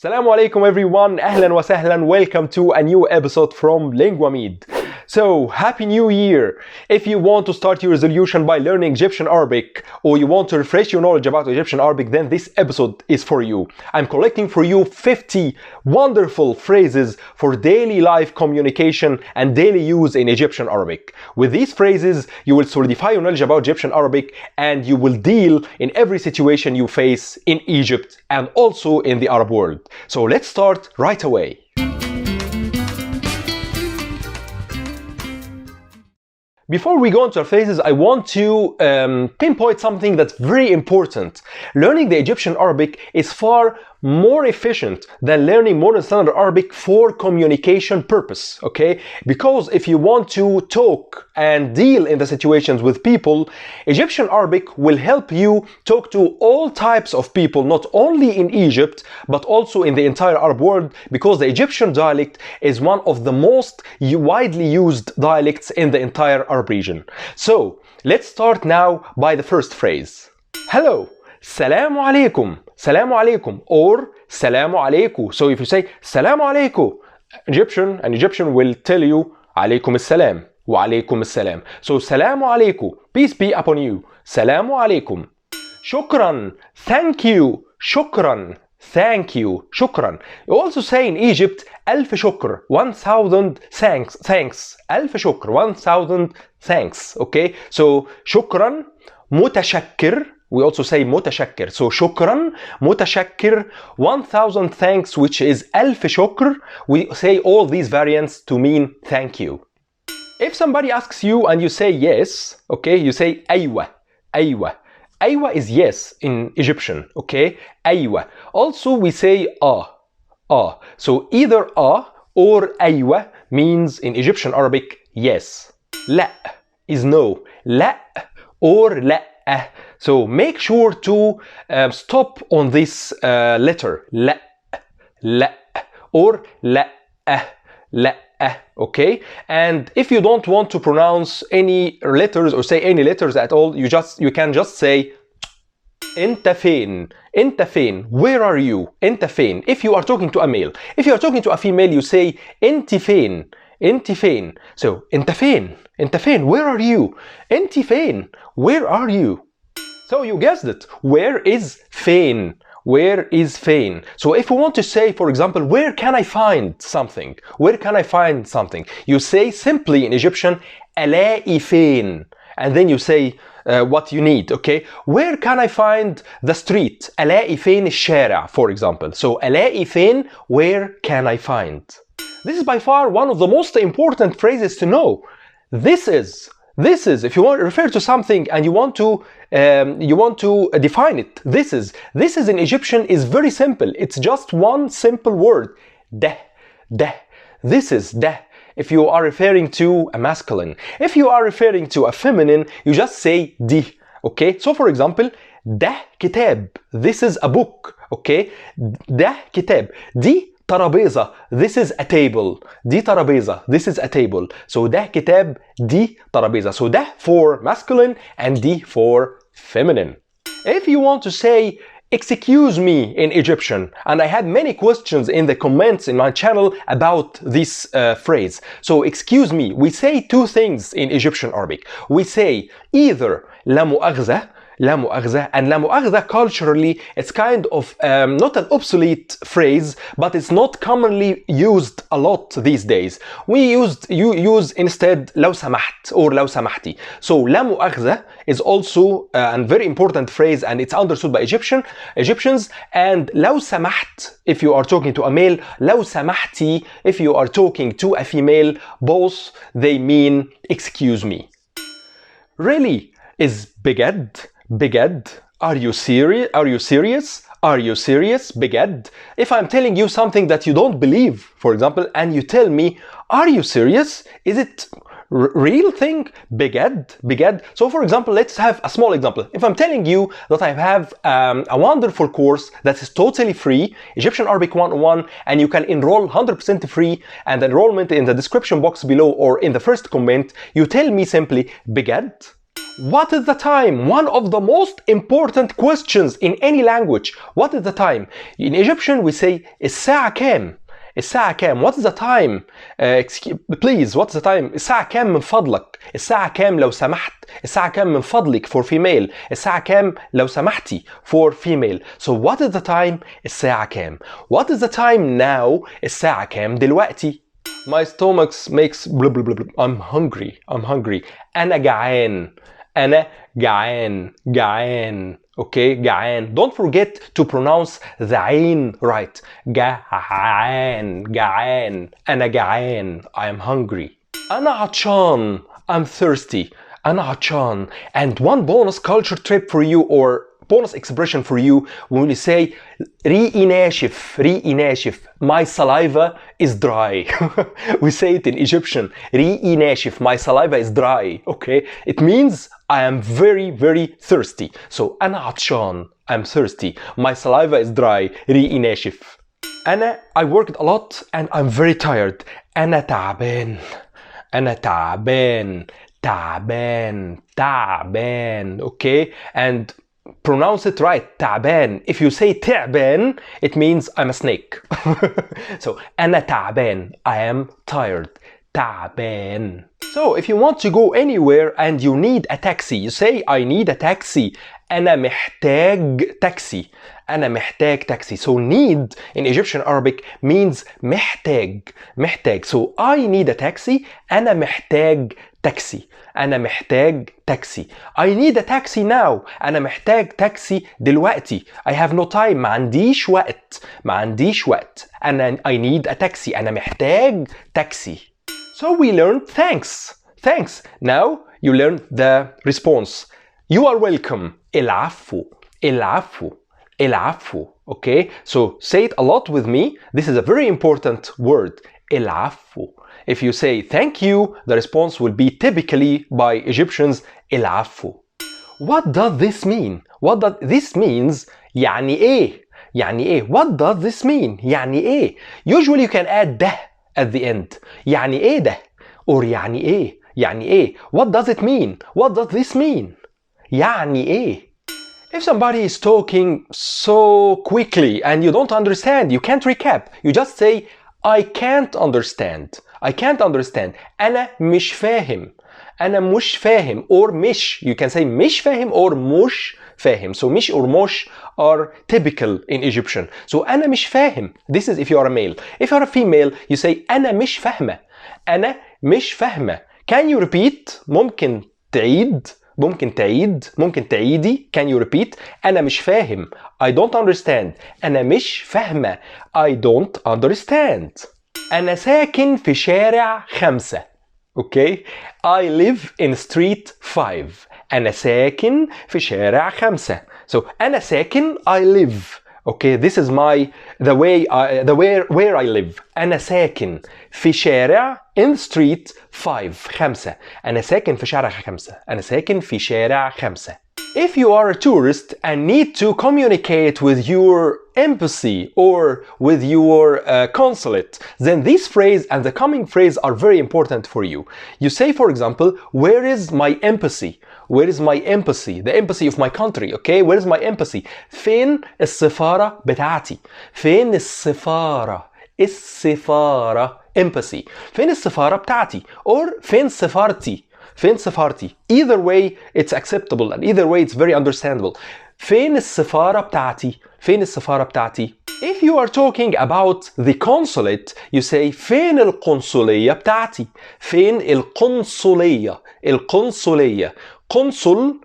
Assalamu alaikum everyone, ahlan wa sahlan, welcome to a new episode from Linguamid. So, Happy New Year! If you want to start your resolution by learning Egyptian Arabic or you want to refresh your knowledge about Egyptian Arabic, then this episode is for you. I'm collecting for you 50 wonderful phrases for daily life communication and daily use in Egyptian Arabic. With these phrases, you will solidify your knowledge about Egyptian Arabic and you will deal in every situation you face in Egypt and also in the Arab world. So let's start right away. Before we go into our phrases, I want to pinpoint something that's very important. Learning the Egyptian Arabic is far more efficient than learning modern standard Arabic for communication purpose, okay? Because if you want to talk and deal in the situations with people, Egyptian Arabic will help you talk to all types of people, not only in Egypt, but also in the entire Arab world, because the Egyptian dialect is one of the most widely used dialects in the entire Arab region. So, let's start now by the first phrase. Hello, Salamu alaikum, Salamu alaikum, or Salamu alaikum. So if you say Salamu alaikum, an Egyptian will tell you Alaikum as-salam, wa alaikum as-salam. So Salamu alaikum, peace be upon you, Salamu alaikum. Shukran, thank you, shukran, thank you, shukran. You also say in Egypt, Alf shukr, 1000 thanks, Alf shukr, 1000 thanks, okay? So shukran, mutashakkir, we also say mutashakkir. So shukran, mutashakkir, 1000 thanks, which is alf shukr. We say all these variants to mean thank you. If somebody asks you and you say yes, okay, you say aywa, aywa. Aywa is yes in Egyptian, okay? Aywa. Also we say ah. So either or aywa means in Egyptian Arabic yes. La is no. La or la. So make sure to stop on this letter, la, or la, okay? And if you don't want to pronounce any letters or say any letters at all, you can just say Inta fain, where are you? Inta fain. If you are talking to a male. If you are talking to a female, you say Inti fain. So Inta fain, where are you? Inti fain, where are you? So you guessed it. Where is fain? Where is fain? So if you want to say, for example, where can I find something? Where can I find something? You say simply in Egyptian, ألاقي fain. And then you say what you need, okay? Where can I find the street? ألاقي فين الشارع, for example. So ألاقي فين, where can I find? This is by far one of the most important phrases to know. This is, if you want to refer to something and you want to define it, this is in Egyptian is very simple. It's just one simple word, ده. This is ده. If you are referring to a masculine. If you are referring to a feminine, you just say دي, okay? So for example, ده كتاب, this is a book, okay? ده كتاب, دي ترابيزة, this is a table. دي ترابيزة, this is a table. So ده كتاب, دي ترابيزة. So ده for masculine and دي for feminine. If you want to say excuse me in Egyptian, and I had many questions in the comments in my channel about this phrase. So excuse me, we say two things in Egyptian Arabic. We say either لا مؤاخذة, and la mu'akhadha culturally it's kind of not an obsolete phrase, but it's not commonly used a lot these days. You use instead لو سمحت or لو سمحتي. So la mu'akhadha is also a very important phrase and it's understood by Egyptians. And لو سمحت if you are talking to a male, لو سمحتي if you are talking to a female, both they mean excuse me. Really is بجد? Are you serious? بجد? If I'm telling you something that you don't believe, for example, and you tell me, are you serious? Is it real thing? بجد? So for example, let's have a small example. If I'm telling you that I have a wonderful course that is totally free, Egyptian Arabic 101, and you can enroll 100% free, and enrollment in the description box below or in the first comment, you tell me simply بجد? What is the time? One of the most important questions in any language. What is the time? In Egyptian we say الساعة كام. الساعة كام. What is the time? Please, what's the time? الساعة كام من فضلك. الساعة كام لو سمحت. الساعة كام من فضلك for female. الساعة كام لو سمحتي for female. So what is the time? الساعة كام. What is the time now? الساعة كام دلوقتي. My stomach makes blah blah blah blah. I'm hungry. I'm hungry. أنا جعان. أنا جعان. جعان. Okay, جعان. Don't forget to pronounce the عين right. جعان. جعان. أنا جعان. I am hungry. أنا عطشان. I'm thirsty. أنا عطشان. And one bonus culture trip for you or bonus expression for you when you say ريقي ناشف. ريقي ناشف. My saliva is dry. We say it in Egyptian. ريقي ناشف. My saliva is dry. Okay, it means I am very very thirsty. So أنا عطشان. I'm thirsty. My saliva is dry. ريقي ناشف. أنا I worked a lot and I'm very tired. أنا تعبان. أنا تعبان. تعبان. تعبان. Okay, and pronounce it right. تعبان. If you say تعبان, it means I'm a snake. So أنا تعبان. I am tired. تعبان. So if you want to go anywhere and you need a taxi, you say I need a taxi. أنا محتاج تاكسي. أنا محتاج تاكسي. So need in Egyptian Arabic means محتاج. محتاج. So I need a taxi. أنا محتاج تاكسي. أنا محتاج تاكسي. I need a taxi now. أنا محتاج تاكسي دلوقتي. I have no time. ما عنديش وقت. ما عنديش وقت. I need a taxi. أنا محتاج تاكسي. So we learned thanks. Thanks. Now you learn the response. You are welcome. العفو. العفو. العفو. Okay? So say it a lot with me. This is a very important word. العفو. If you say thank you, the response will be typically by Egyptians العفو. What does this mean? What does this means? يعني إيه؟ يعني إيه? What does this mean? يعني إيه? Usually you can add ده at the end. يعني إيه ده? Or يعني إيه؟ يعني إيه? What does it mean? What does this mean? يعني إيه? If somebody is talking so quickly and you don't understand, you can't recap. You just say I can't understand. I can't understand. أنا مش فاهم. أنا مش فاهم. Or مش. You can say مش فاهم or مش فاهم. So مش or مش are typical in Egyptian. So أنا مش فاهم. This is if you are a male. If you are a female, you say أنا مش فاهمة. أنا مش فاهمة. Can you repeat? ممكن تعيد. ممكن تعيد. ممكن تعيدي. Can you repeat? أنا مش فاهم. I don't understand. أنا مش فاهمة. I don't understand. أنا ساكن في شارع 5. Okay? I live in street 5. أنا ساكن في شارع 5. So أنا ساكن I live. Okay, this is the way where I live. أنا ساكن في شارع in street 5. أنا ساكن في شارع 5. أنا ساكن في شارع 5. If you are a tourist and need to communicate with your embassy or with your consulate, then this phrase and the coming phrase are very important for you. You say, for example, where is my embassy? Where is my embassy? The embassy of my country, okay? Where is my embassy? فين السفارة بتاعتي؟ فين السفارة؟ السفارة embassy. فين السفارة بتاعتي؟ Or فين سفارتي؟ فين سفارتي؟ Either way it's acceptable and either way it's very understandable. فين السفارة بتاعتي؟ فين السفارة بتاعتي؟ If you are talking about the consulate, you say فين القنصلية بتاعتي؟ فين القنصلية؟ القنصلية. قنصل.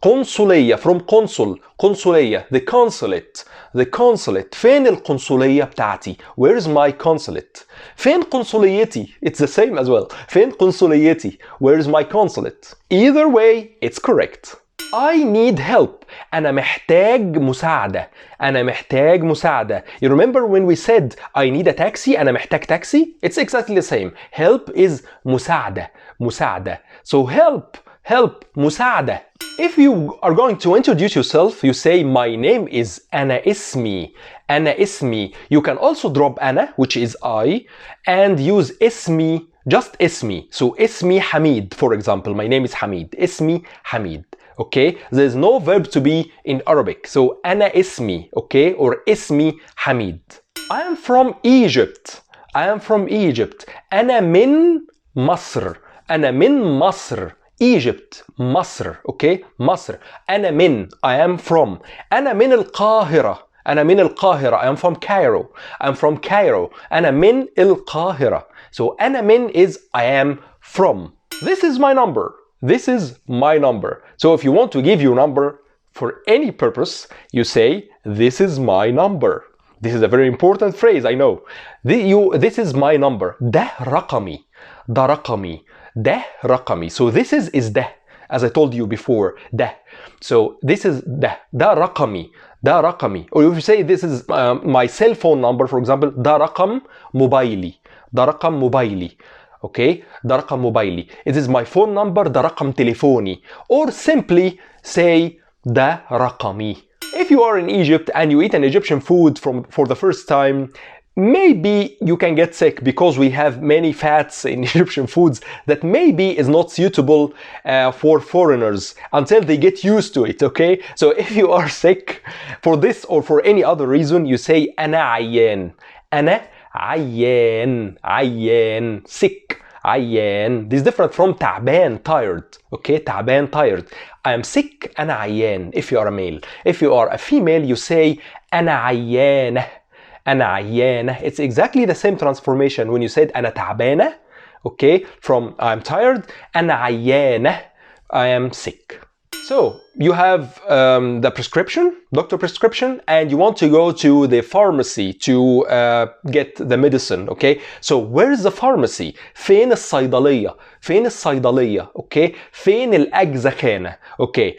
قنصلية from consul. قنصلية. The consulate. The consulate. فين القنصلية بتاعتي? Where is my consulate? فين قنصليتي? It's the same as well. فين قنصليتي? Where is my consulate? Either way, it's correct. I need help. أنا محتاج مساعدة. أنا محتاج مساعدة. You remember when we said I need a taxi? أنا محتاج taxi? It's exactly the same. Help is مساعدة. مساعدة. So help. Help. مساعدة. If you are going to introduce yourself, you say my name is أنا اسمي. أنا اسمي. You can also drop أنا, which is I, and use اسمي just اسمي. So اسمي حميد, for example. My name is Hamid. اسمي حميد. Okay, there's no verb to be in Arabic. So أنا اسمي, okay, or اسمي حميد. I am from Egypt. I am from Egypt. أنا من مصر. أنا من مصر. Egypt, مصر, okay, مصر. أنا من, I am from. أنا من القاهرة. أنا من القاهرة. I am from Cairo. I'm from Cairo. أنا من القاهرة. So أنا من is I am from. This is my number. This is my number. So if you want to give your number for any purpose, you say, this is my number. This is a very important phrase, I know. This is my number. ده رقمي. ده رقمي. ده رقمي. So this is ده. As I told you before, ده. So this is ده. ده رقمي. ده رقمي. Or if you say this is my cell phone number, for example, ده رقم موبايلي. ده رقم موبايلي. Okay, ده رقم موبايلي. It is my phone number. ده رقم تليفوني. Or simply say ده رقمي. If you are in Egypt and you eat an Egyptian food for the first time, maybe you can get sick because we have many fats in Egyptian foods that maybe is not suitable for foreigners until they get used to it, okay? So if you are sick for this or for any other reason, you say أنا عيان. أنا عيان. عيان. Sick. عيان. This is different from تعبان, tired. Okay, تعبان, tired. I am sick. أنا عيان. If you are a male. If you are a female, you say أنا عيانة. أنا عيانة. It's exactly the same transformation when you said أنا تعبانة. Okay, from I'm tired. أنا عيانة. I am sick. So you have the prescription, doctor prescription, and you want to go to the pharmacy to get the medicine, okay? So where is the pharmacy? فين الصيدلية? فين الصيدلية? Okay? فين الأجزخانة? Okay.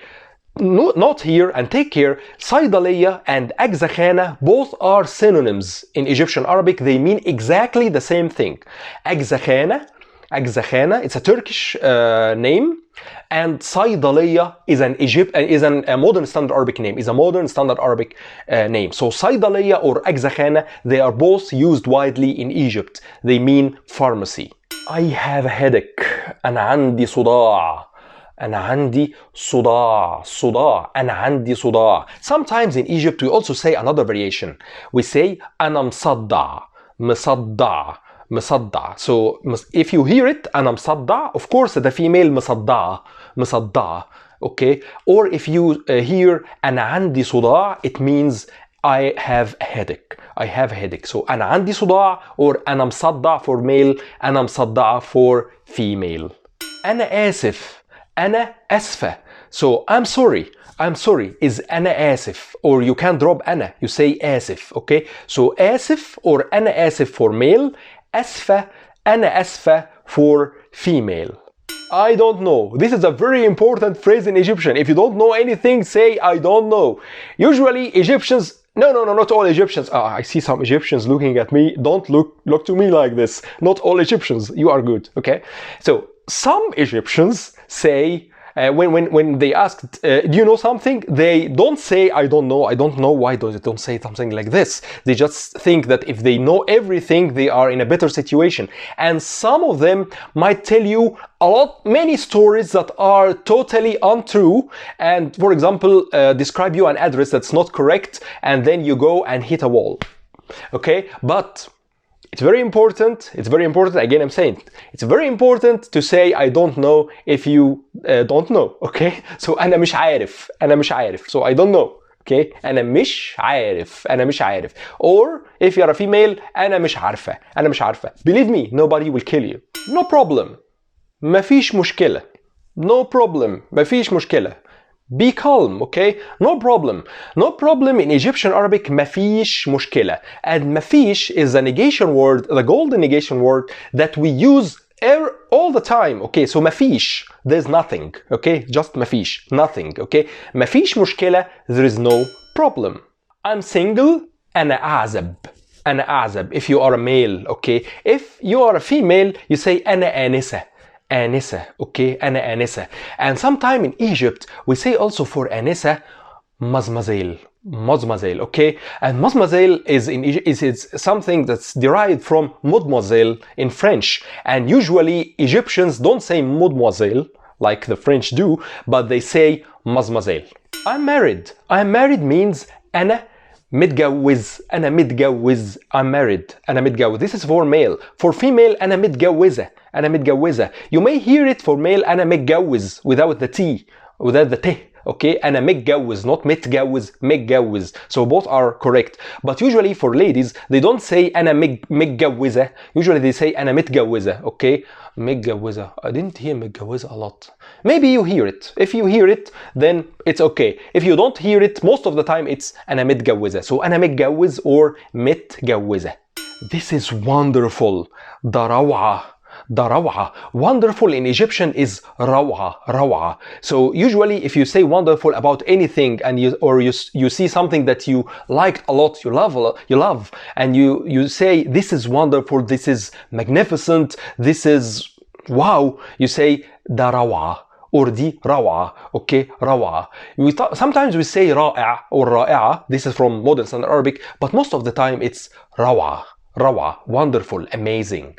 No, not here, and take care. صيدلية and أجزخانة both are synonyms in Egyptian Arabic. They mean exactly the same thing. أجزخانة, أجزخانة, it's a Turkish name. And صيدلية is a modern standard Arabic name. Is a modern standard Arabic name. So صيدلية or أجزخانة, they are both used widely in Egypt. They mean pharmacy. I have a headache. أنا عندي صداع. أنا عندي صداع. صداع. أنا عندي صداع. Sometimes in Egypt we also say another variation. We say أنا مصدع. مصدع. مصدع. So if you hear it أنا مصدع, of course the female مصدعة. مصدعة. Okay? Or if you hear أنا عندي صداع, it means I have a headache. I have a headache. So أنا عندي صداع or أنا مصدع for male, أنا مصدعة for female. أنا آسف. أنا أسفة. So I'm sorry. I'm sorry is أنا آسف, or you can drop أنا. You say آسف. Okay? So آسف or أنا آسف for male. أسفة. أنا أسفة for female. I don't know. This is a very important phrase in Egyptian. If you don't know anything, say I don't know. Usually Egyptians, no, not all Egyptians. I see some Egyptians looking at me. Don't look to me like this. Not all Egyptians. You are good. Okay? So some Egyptians say, when they asked, do you know something? They don't say, I don't know. I don't know. Why they don't say something like this? They just think that if they know everything, they are in a better situation. And some of them might tell you many stories that are totally untrue. And for example, describe you an address that's not correct. And then you go and hit a wall. Okay? But it's very important, again I'm saying, it's very important to say I don't know if you don't know, okay? So أنا مش عارف, أنا مش عارف, so I don't know, okay? أنا مش عارف, أنا مش عارف. Or if you're a female, أنا مش عارفة, أنا مش عارفة. Believe me, nobody will kill you. No problem. مفيش مشكلة. No problem. مفيش مشكلة. Be calm, okay? No problem. No problem in Egyptian Arabic, مفيش مشكلة. And مفيش is a negation word, the golden negation word that we use all the time, okay? So مفيش, there's nothing, okay? Just مفيش, nothing, okay? مفيش مشكلة, there is no problem. I'm single, أنا أعزب. أنا أعزب. If you are a male, okay? If you are a female, you say أنا آنسة. آنسة, okay? أنا آنسة. And sometime in Egypt, we say also for آنسة, مزمزيل. mademoiselle, okay? And mademoiselle is something that's derived from mademoiselle in French. And usually Egyptians don't say mademoiselle like the French do, but they say mademoiselle. I'm married. I'm married means أنا متجوز. أنا متجوز. I'm married. أنا متجوز. This is for male. For female أنا متجوزة. أنا متجوزة. You may hear it for male أنا متجوز without the T, without the T. Okay, أنا متجوز, not متجوز, متجوز. So both are correct. But usually for ladies, they don't say أنا متجوزة. Usually they say أنا متجوزة. Okay, متجوزة. I didn't hear متجوزة a lot. Maybe you hear it. If you hear it, then it's okay. If you don't hear it, most of the time it's أنا متجوزة. So أنا متجوز or متجوزة. This is wonderful. ده روعة. ده روعة. Wonderful in Egyptian is روعة. روعة. So usually if you say wonderful about anything and you see something that you liked a lot, you love, and you say this is wonderful, this is magnificent, this is wow, you say ده روعة. or دي روعة. Okay, روعة. Sometimes we say رائع or رائعة. This is from modern standard Arabic, but most of the time it's روعة. روعة. Wonderful, amazing.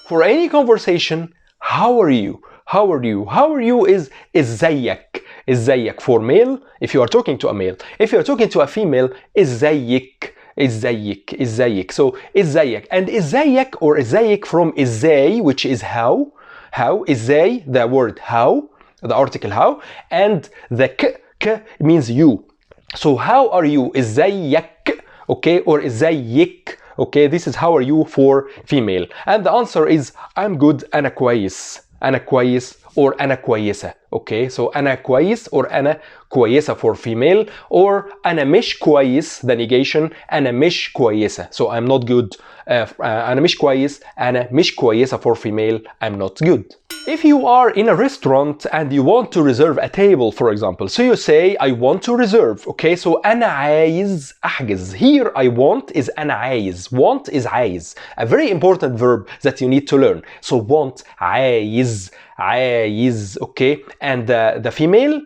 For any conversation, how are you? How are you? How are you is ازيك. ازيك for male if you are talking to a male. If you are talking to a female, ازيك. ازيك. ازيك. So ازيك. And ازيك or ازيك from ازاي, which is how. How. ازاي, the word how, the article how, and the k means you. So how are you? ازيك. Okay, or ازيك. Okay, this is how are you for female. And the answer is I'm good, أنا كويس. أنا كويس or أنا كويسة. Okay, so أنا كويس or أنا كويسة for female, or أنا مش كويس, the negation, أنا مش كويسة. So I'm not good. أنا مش كويس. أنا مش كويسة for female. I'm not good. If you are in a restaurant and you want to reserve a table, for example, so you say I want to reserve. Okay, so أنا عايز أحجز. Here I want is أنا عايز. Want is عايز. A very important verb that you need to learn. So want, عايز. عايز. Okay, and the female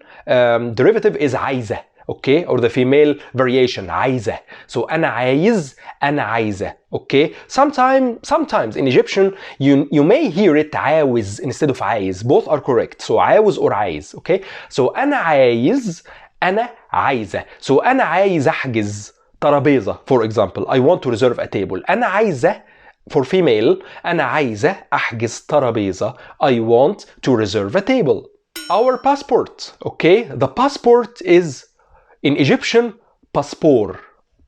derivative is عايزة. Okay, or the female variation عايزة. So أنا عايز. أنا عايزة. Okay, sometimes in Egyptian you may hear it عاوز instead of عايز. Both are correct. So عاوز or عايز. Okay, so أنا عايز. أنا عايزة. So أنا عايز أحجز ترابيزة. For example, I want to reserve a table. أنا عايزة for female. أنا عايزة أحجز ترابيزة. I want to reserve a table. Our passport. Okay, the passport is in Egyptian passport.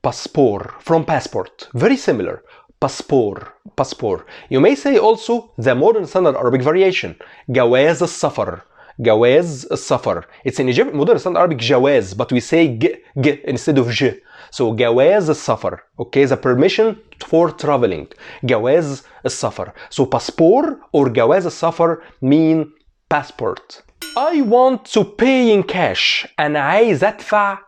Passport from passport. Very similar. Passport. Passport. You may say also the modern standard Arabic variation. جواز السفر. جواز السفر. It's in Egypt modern standard Arabic جواز, but we say ج instead of ج. So جواز السفر. Okay, the permission for traveling. جواز السفر. So passport or جواز السفر mean passport. I want to pay in cash. أنا عايز أدفع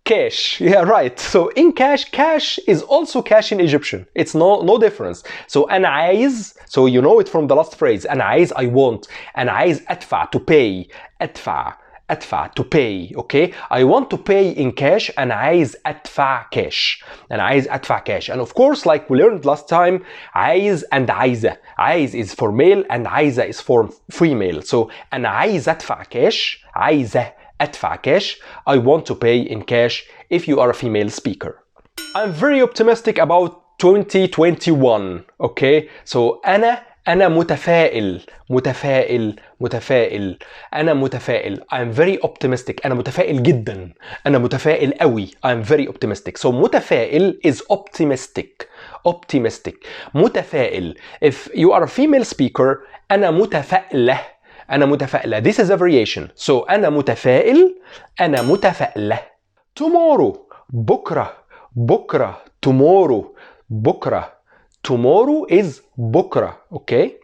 cash. Yeah, right. So in cash, cash is also cash in Egyptian. It's no difference. So أنا عايز, so you know it from the last phrase. أنا عايز, I want. أنا عايز أدفع, to pay. أدفع. أدفع, to pay. Okay. I want to pay in cash. أنا عايز أدفع cash. أنا عايز أدفع cash. And of course, like we learned last time, عايز and عايزة. عايز is for male and عايزة is for female. So أنا عايز أدفع cash. عايزة أدفع cash. I want to pay in cash if you are a female speaker. I'm very optimistic about 2021. Okay, so أنا متفائل. متفائل. متفائل. أنا متفائل. I'm very optimistic. أنا متفائل جدا. أنا متفائل قوي. I'm very optimistic. So متفائل is optimistic. Optimistic. متفائل. If you are a female speaker, أنا متفائلة. أنا متفائلة. This is a variation. So أنا متفائل. أنا متفائلة. Tomorrow. بكرة. بكرة. Tomorrow. بكرة. Tomorrow is بكرة. Okay.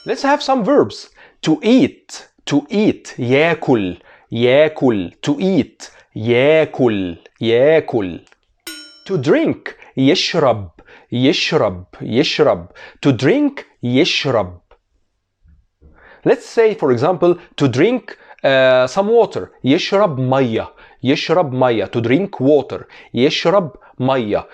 Let's have some verbs. To eat. To eat. ياكل. ياكل. To eat. ياكل. ياكل. To drink. يشرب. يشرب. يشرب. To drink. يشرب. Let's say, for example, to drink some water. يشرب مية. يشرب مية. To drink water. يشرب مية.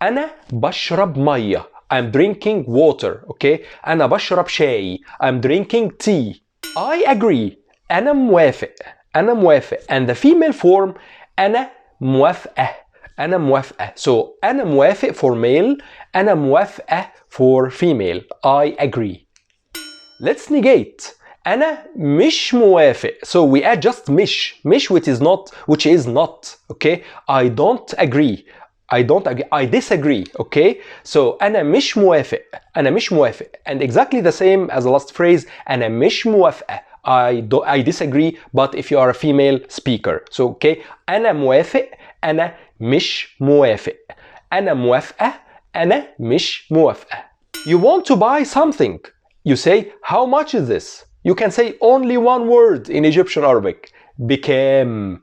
أنا بشرب مية. I'm drinking water. Okay. أنا بشرب شاي. I'm drinking tea. I agree. أنا موافق. أنا موافق. And the female form أنا موافقة. أنا موافقة. So أنا موافق for male. أنا موافقة for female. I agree. Let's negate. أنا مش موافق. So we add just مش which is not. Okay. I don't agree. I disagree. Okay. So أنا مش موافق. أنا مش موافق. And exactly the same as the last phrase. أنا مش موافقة. I disagree, but if you are a female speaker. So okay. أنا موافق. أنا مش موافق. أنا موافقة. أنا مش موافقة. You want to buy something. You say, how much is this? You can say only one word in Egyptian Arabic. Became.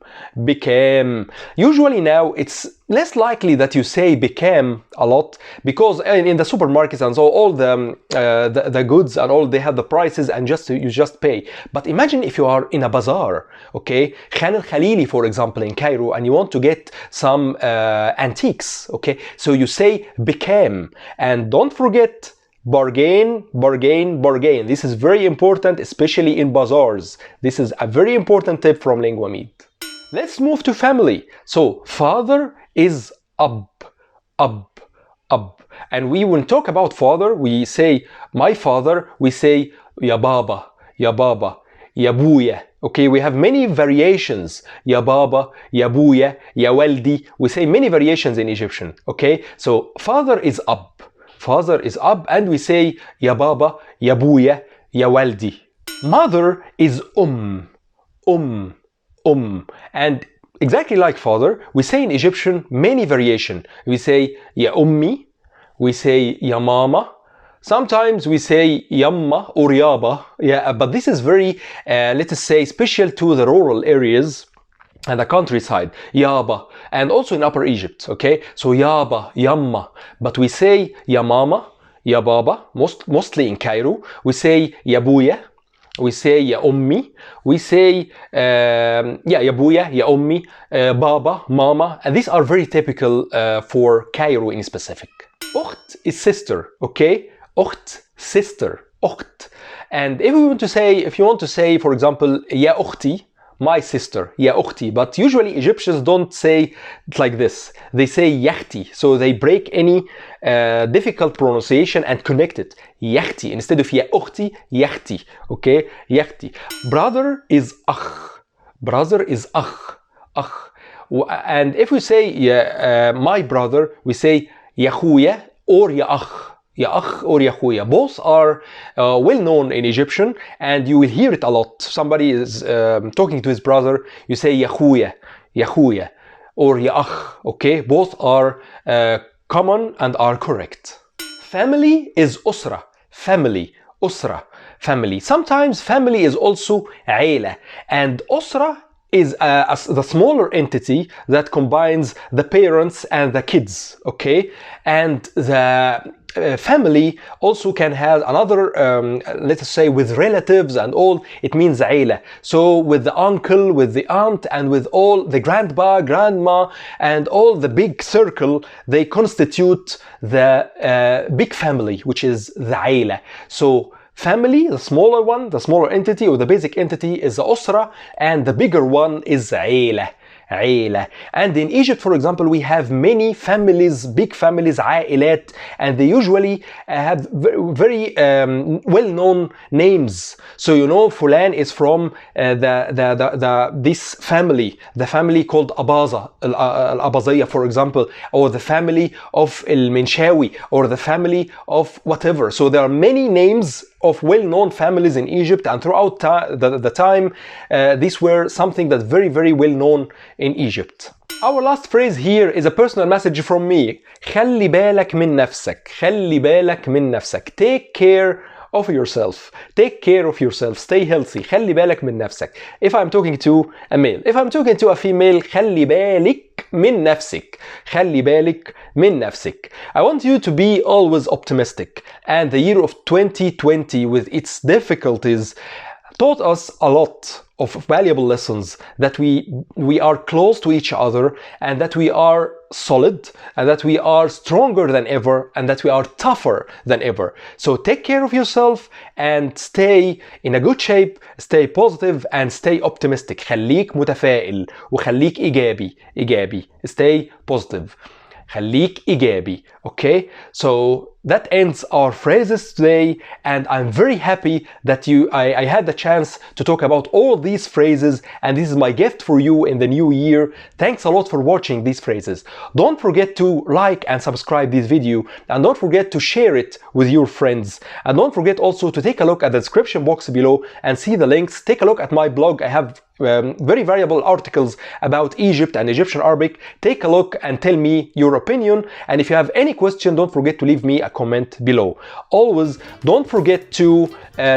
Usually now it's less likely that you say became a lot, because in the supermarkets and so all the goods and all, they have the prices and you just pay. But imagine if you are in a bazaar, okay, Khan al-Khalili for example in Cairo, and you want to get some antiques, okay, so you say became. And don't forget bargain. This is very important, especially in bazaars. This is a very important tip from Lingua Meet. Let's move to family. So father is ab. And when talk about father, we say my father, we say ya baba, ya buya. Okay, we have many variations. Ya baba, ya buya, ya waldi. We say many variations in Egyptian. Okay, so father is ab. Father is ab, and we say ya baba, ya buya, ya waldi. Mother is and exactly like father, we say in Egyptian many variation. We say ya ummi, we say ya mama. Sometimes we say yamma or yaba. Yeah, but this is very, let us say, special to the rural areas and the countryside, yaba, and also in Upper Egypt. Okay, so yaba, yamma, but we say ya mama, ya baba, mostly in Cairo. We say ya buya, we say ya ummi, we say ya buya, ya ummi, baba, mama, and these are very typical for Cairo in specific. Ukht is sister. Okay, ukht, sister, ukht. And if you want to say, for example, ya ukhti, my sister, ya ukhti, but usually Egyptians don't say it like this. They say yachti, so they break any difficult pronunciation and connect it. Yachti instead of ya ukhti, yachti. Okay, yachti. Brother is akh. And if we say my brother, we say ya khuya or ya akh. Ya akh or ya khuya. Both are well known in Egyptian, and you will hear it a lot. Somebody is talking to his brother, you say ya khuya, or ya akh. Okay, both are common and are correct. Family is usra. Usra. Sometimes family is also aila, and usra is the smaller entity that combines the parents and the kids. Okay, and the family also can have another, let us say, with relatives and all, it means aila. So with the uncle, with the aunt, and with all the grandpa, grandma, and all the big circle, they constitute the big family, which is the aila. So family, the smaller one, the smaller entity or the basic entity is the usra, and the bigger one is aila. And in Egypt, for example, we have many families, big families, عائلات, and they usually have very well-known names. So you know, Fulan is from this family, the family called Abaza, Al-Abaziyya, for example, or the family of Al-Minshawi, or the family of whatever. So there are many names of well-known families in Egypt, and throughout the time, these were something that's very, very well-known in Egypt. Our last phrase here is a personal message from me. خلي بالك من نفسك. Take care of yourself. Stay healthy. خلي بالك من نفسك. If I'm talking to a male. If I'm talking to a female, خلي بالك من نفسك. I want you to be always optimistic. And the year of 2020, with its difficulties, taught us a lot of valuable lessons, that we are close to each other, and that we are solid, and that we are stronger than ever, and that we are tougher than ever. So take care of yourself and stay in a good shape, stay positive and stay optimistic. خليك متفائل وخليك إيجابي. Stay positive. خليك إيجابي. Okay, so that ends our phrases today, and I'm very happy that I had the chance to talk about all these phrases, and this is my gift for you in the new year. Thanks a lot for watching these phrases. Don't forget to like and subscribe this video, and don't forget to share it with your friends, and don't forget also to take a look at the description box below and see the links. Take a look at my blog. I have very valuable articles about Egypt and Egyptian Arabic. Take a look and tell me your opinion, and if you have any question, don't forget to leave me a comment below. Always don't forget to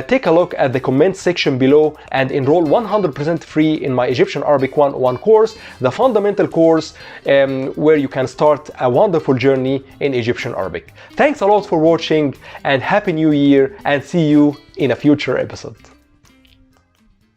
take a look at the comment section below and enroll 100% free in my Egyptian Arabic 101 course, the fundamental course, where you can start a wonderful journey in Egyptian Arabic. Thanks a lot for watching, and Happy New Year, and see you in a future episode.